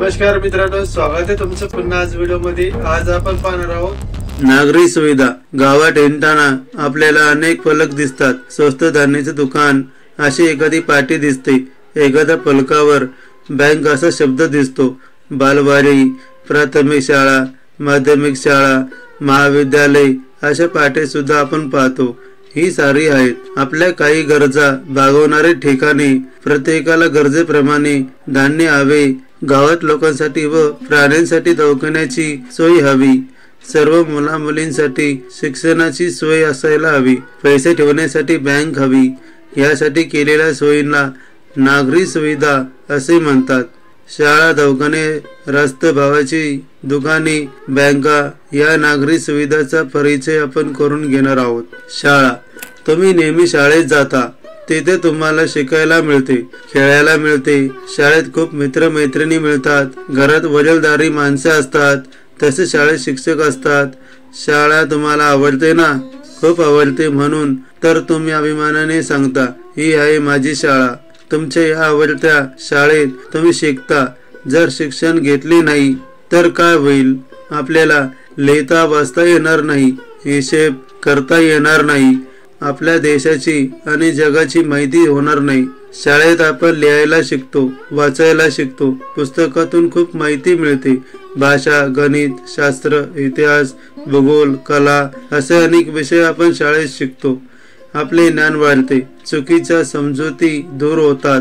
नमस्कार मित्रांनो, स्वागत आहे तुमचं पुन्हा आज व्हिडिओमध्ये। आज आपण पाहणार आहोत नागरी सुविधा। गावात येताना आपल्याला अनेक फलक दिसतात। स्वस्त धान्याचे दुकान, अशी एखादी पाटी दिसते, एखाद्या फलकावर बँक असा शब्द दिसतो। बालवाडी, प्राथमिक शाळा, माध्यमिक शाळा, महाविद्यालय अशा पाट्या सुद्धा आपण पाहतो। ही सारी आहेत आपल्या काही गरजा भागवणारे ठिकाणे। प्रत्येकाला गरजेप्रमाणे धान्य हवे। गावात लोकांसाठी व प्राण्यांसाठी दवाखान्याची सोय हवी। सर्व मुला मुलींसाठी शिक्षणाची सोय असायला हवी। पैसे ठेवण्यासाठी बँक हवी। यासाठी केलेल्या सोयींना नागरी सुविधा असे म्हणतात। शाळा, दवाखाने, रस्ते, भावाची दुकाने, बँका या नागरी सुविधाचा परिचय आपण करून घेणार आहोत। शाळा, तुम्ही नेहमी शाळेत जाता, तिथे तुम्हाला शिकायला मिळते, खेळायला मिळते। शाळेत खूप मित्रमैत्रिणी मिळतात। घरात वडीलधारी माणसे असतात, तसे शाळेत शिक्षक असतात। शाळा तुम्हाला आवडते ना? खूप आवडते, म्हणून तर तुम्ही अभिमानाने सांगता, ही आहे माझी शाळा। तुमच्या या आवडत्या शाळेत तुम्ही शिकता। जर शिक्षण घेतले नाही तर काय होईल? आपल्याला लिहिता वाचता येणार नाही, हिशेब करता येणार नाही, आपल्या देशाची आणि जगाची माहिती होणार नाही। शाळेत आपण लिहायला शिकतो, वाचायला शिकतो, पुस्तकातून खूप माहिती मिळते। भाषा, गणित, शास्त्र, इतिहास, भूगोल, कला असे अनेक विषय आपण शाळेत शिकतो। आपले ज्ञान वाढते, चुकीच्या समजुती दूर होतात,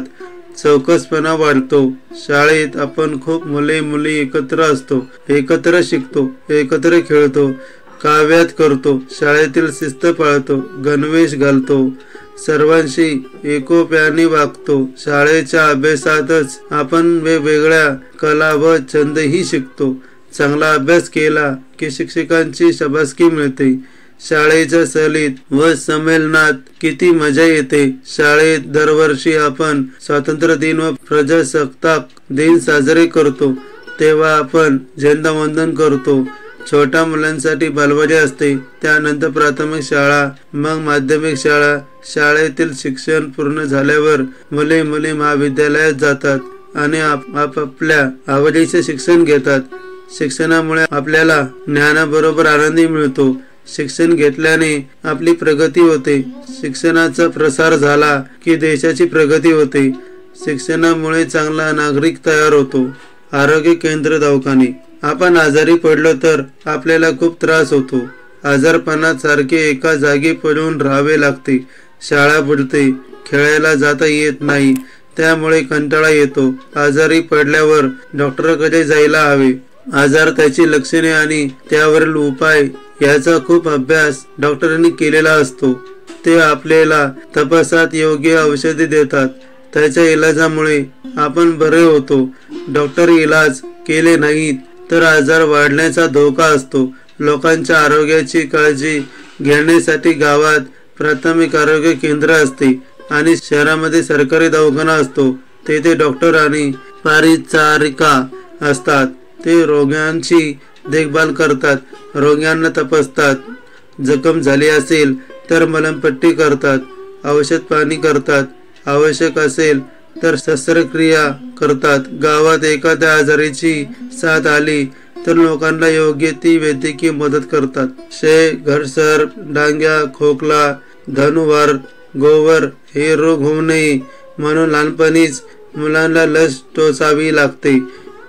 चौकसपणा वाढतो। शाळेत आपण खूप मुले मुली एकत्र असतो, एकत्र शिकतो, एकत्र खेळतो, काव्यात करतो, शाळेतील शिस्त पाळतो, गणवेश घालतो, सर्वांशी एकोप्याने वागतो। शाळेच्या अभ्यासातच आपण वेगवेगळ्या कला व छंदही शिकतो। चांगला अभ्यास केला की शिक्षकांची शाबासकी मिळते। शाळेच्या सहलीत व संमेलनात किती मजा येते। शाळेत दरवर्षी आपण स्वातंत्र्य दिन व प्रजासत्ताक दिन साजरे करतो, तेव्हा आपण झेंडावंदन करतो। छोट्या मुलांसाठी बालवाडी असते, त्यानंतर प्राथमिक शाळा, मग माध्यमिक शाळा। शाळेतील शिक्षण पूर्ण झाल्यावर मुले मुली महाविद्यालयात जातात आणि आपापल्या आवडीचे शिक्षण घेतात। शिक्षणामुळे आपल्याला ज्ञानाबरोबर आनंदही मिळतो। शिक्षण घेतल्याने आपली प्रगती होते। शिक्षणाचा प्रसार झाला की देशाची प्रगती होते। शिक्षणामुळे चांगला नागरिक तयार होतो। आरोग्य केंद्र, दवाखाने, आपण आजारी पडलो तर आपल्याला खूप त्रास होतो। आजारपणात सारखे एका जागी पडून राहावे लागते। शाळा बुडते, खेळायला जाता येत नाही, त्यामुळे कंटाळा येतो। आजारी पडल्यावर डॉक्टरकडे जायला हवे। आजार, त्याची लक्षणे आणि त्यावरील उपाय याचा खूप अभ्यास डॉक्टरांनी केलेला असतो। ते आपल्याला तपासात योग्य औषधे देतात। त्याच्या इलाजामुळे आपण बरे होतो। डॉक्टर इलाज केले नाहीत तर आजार वाढण्याचा धोका असतो। लोकांच्या आरोग्याची काळजी घेण्यासाठी गावात प्राथमिक आरोग्य केंद्र असते आणि शहरामध्ये सरकारी दवाखाना असतो। तेथे डॉक्टर आणि परिचारिका असतात। ते रोग्यांची देखभाल करतात, रोग्यांना तपासतात, जखम झाली असेल तर मलमपट्टी करतात, औषध पाणी करतात, आवश्यक असेल तर शस्त्रक्रिया करतात। गावात एखाद्या आजाराची साथ आली तर लोकांना योग्य ती वैद्यकीय मदत करतात। घरसर, डांग्या, खोकला, धनुवार, गोवर हे रोग होऊ नये म्हणून लहानपणीच मुलांना लस टोचावी लागते।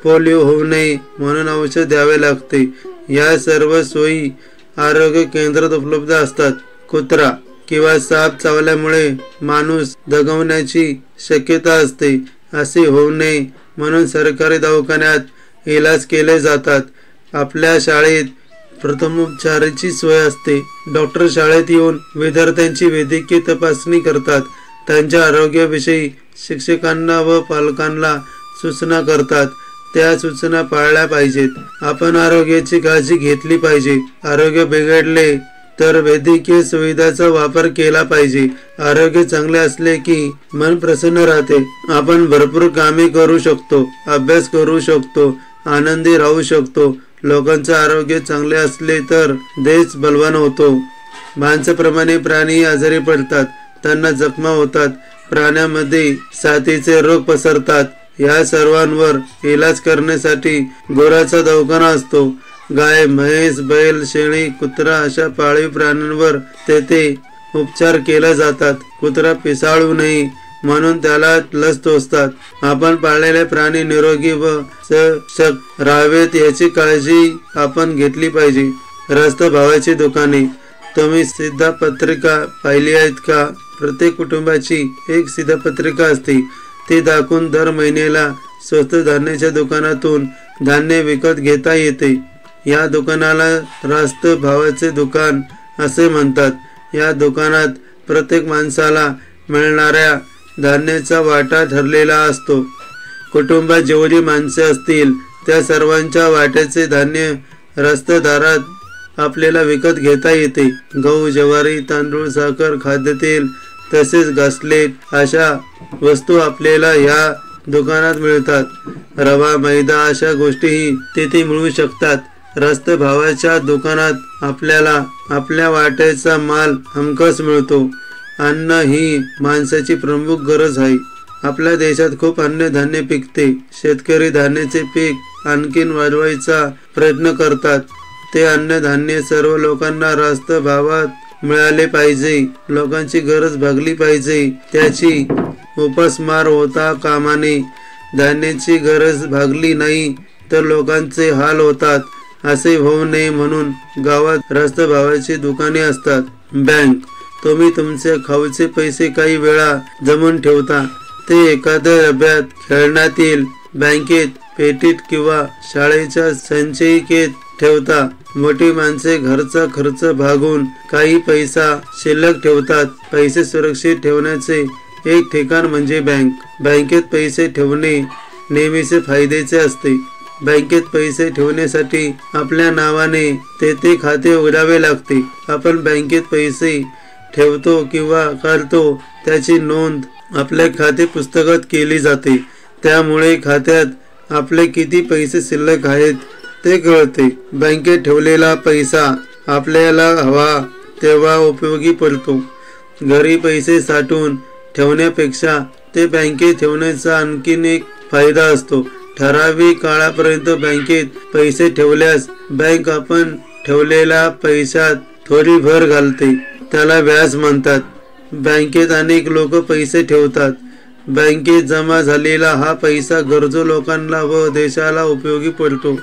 पोलिओ होऊ नये म्हणून औषध द्यावे लागते। या सर्व सोयी आरोग्य केंद्रात उपलब्ध असतात। कुत्रा किंवा साप चावल्यामुळे माणूस दगावण्याची शक्यता असते, असे होऊ नये म्हणून सरकारी दवाखान्यात इलाज केले जातात। आपल्या शाळेत प्रथमोपचाराची सोय असते। डॉक्टर शाळेत येऊन विद्यार्थ्यांची वैद्यकीय तपासणी करतात। त्यांच्या आरोग्याविषयी शिक्षकांना व पालकांना सूचना करतात। त्या सूचना पाळल्या पाहिजेत। आपण आरोग्याची काळजी घेतली पाहिजे। आरोग्य बिघडले तर वैद्यकीय सुविधांचा वापर केला पाहिजे। आरोग्य चांगले असले की मन प्रसन्न राहते। आपण भरपूर कामे करू शकतो, अभ्यास करू शकतो, आनंदी राहू शकतो। लोकांचे आरोग्य चांगले असले तर देश बलवान होतो। माणसाप्रमाणे प्राणी आजारी पडतात, त्यांना जखमा होतात, प्राण्यांमध्ये साथीचे रोग पसरतात। या सर्वांवर इलाज करण्यासाठी गुराचा दवाखाना असतो. गाय, म्हैस, बैल, शेळी, कुत्रा अशा पाळीव प्राण्यांवर तेथे उपचार केले जातात. कुत्रा पिसाळू नये म्हणून त्याला लस टोचतात. आपण पाळलेले प्राणी निरोगी व सशक्त राहावेत याची काळजी आपण घेतली पाहिजे. रास्त भावाची दुकाने. तुम्ही शिधापत्रिका पाहिली आहेत का? प्रत्येक कुटुंबाची एक शिधापत्रिका असते. ती दाखवून दर महिन्याला स्वस्त धान्याच्या दुकानातून धान्य विकत घेता येते. या दुकानाला रास्त भावाचे दुकान असे म्हणतात. या दुकानात प्रत्येक माणसाला मिळणाऱ्या धान्याचा वाटा ठरलेला असतो. कुटुंबात जेवढी माणसे असतील त्या सर्वांच्या वाट्याचे धान्य रास्त दारात आपल्याला विकत घेता येते. गहू, ज्वारी, तांदूळ, साखर, खाद्यतेल तसेच घासलेट अशा वस्तू आपल्याला या दुकानात मिळतात. रवा, मैदा अशा गोष्टीही तेथे मिळू शकतात. रास्त भावाच्या दुकानात आपल्याला आपल्या वाट्याचा माल हमखास मिळतो. अन्न ही माणसाची प्रमुख गरज आहे. आपल्या देशात खूप अन्नधान्य पिकते. शेतकरी धान्याचे पीक आणखीन वाढवायचा प्रयत्न करतात. ते अन्नधान्य सर्व लोकांना रास्त भावात मिळाले पाहिजे. लोकांची गरज भागली पाहिजे. त्याची उपासमार होता कामा नये. धान्याची गरज भागली नाही तर लोकांचे हाल होतात. असे होऊ नये म्हणून गावात रास्त भावाची दुकाने असतात. बँक. तुम्ही तुमचे खाऊचे पैसे काही वेळा जमून ठेवता. ते एखाद्या डब्यात, खेळण्यातील बँकेत, पेटीत किंवा शाळेच्या संचयिकेत ठेवता. मोठी माणसे घरचा खर्च भागून काही पैसा शिल्लक ठेवतात. पैसे सुरक्षित ठेवण्याचे एक ठिकाण म्हणजे बँक. बँकेत पैसे ठेवणे नेहमीचे फायद्याचे असते. बँकेत पैसे ठेवण्यासाठी आपल्या नावाने तेथे खाते उघडावे लागते. आपण बँकेत पैसे ठेवतो किंवा काढतो त्याची नोंद आपल्या खाते पुस्तकात केली जाते. त्यामुळे खात्यात आपले किती पैसे शिल्लक आहेत ते कळते. बँकेत ठेवलेला पैसा आपल्याला हवा तेव्हा उपयोगी पडतो. घरी पैसे साठवून ठेवण्यापेक्षा ते बँकेत ठेवण्याचा आणखीन एक फायदा असतो. ठराविक काळापर्यंत बँकेत पैसे ठेवल्यास बँक आपण ठेवलेल्या पैशात थोडी भर घालते. त्याला व्याज म्हणतात. बँकेत अनेक लोक पैसे ठेवतात. बँकेत जमा झालेला हा पैसा गरजू लोकांना व देशाला उपयोगी पडतो.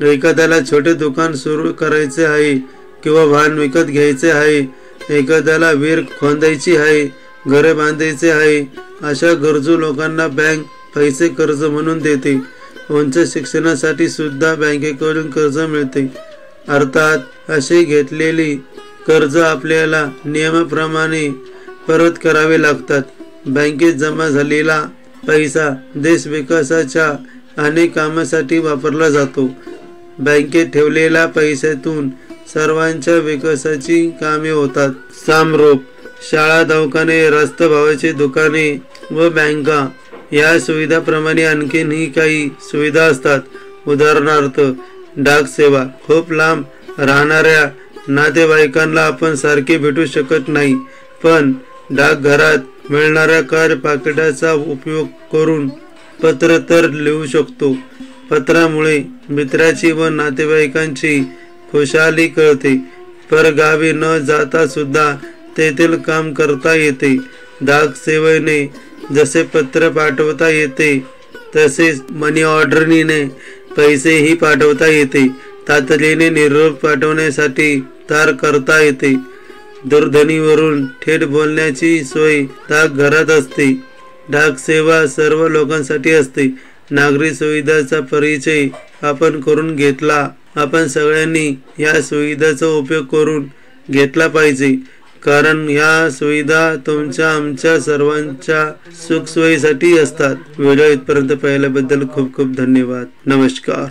एखाद्याला छोटे दुकान सुरू करायचे आहे किंवा वाहन विकत घ्यायचे आहे. एखाद्याला विहीर खोदायची आहे, घरे बांधायचे आहे. अशा गरजू लोकांना बँक पैसे कर्ज म्हणून देते. उच्च शिक्षणासाठी सुद्धा बँकेकडून कर्ज मिळते. अर्थात असे घेतलेली कर्ज आपल्याला नियमाप्रमाणे परत करावे लागतात. बँकेत जमा झालेला पैसा देश विकासाच्या अनेक कामासाठी वापरला जातो. बँकेत ठेवलेल्या पैशातून सर्वांच्या विकासाची कामे होतात. समरूप. शाळा, दवाखाने, रास्त भावाची दुकाने व बँका या सुविधाप्रमाणे आणखीनही काही सुविधा असतात. उदाहरणार्थ डाक सेवा. खूप लांब राहणाऱ्या नातेवाईकांना आपण सारखे भेटू शकत नाही, पण डाकघरात मिळणाऱ्या कार्ड पाकिटाचा उपयोग करून पत्र तर लिहू शकतो. पत्रामुळे मित्राची व नातेवाईकांची खुशाली कळते. परगावी न जाता सुद्धा तेथील काम करता येते. डाक सेवेने जसे पत्र पाठवता येते तसेच मनी ऑर्डरने पैसेही पाठवता येते. तातडीने निरोप पाठवण्यासाठी तार करता येते. दूरध्वनीवरून थेट बोलण्याची सोय डाकघरात असते. डाक सेवा सर्व लोकांसाठी असते. नागरी सुविधाचा परिचय आपण करून घेतला. आपण सगळ्यांनी या सुविधाचा उपयोग करून घेतला पाहिजे, कारण या सुविधा तुमच्या आमच्या सर्वांच्या सुखसोयीसाठी असतात. व्हिडिओ इथपर्यंत पाहिल्याबद्दल खूप खूप धन्यवाद. नमस्कार.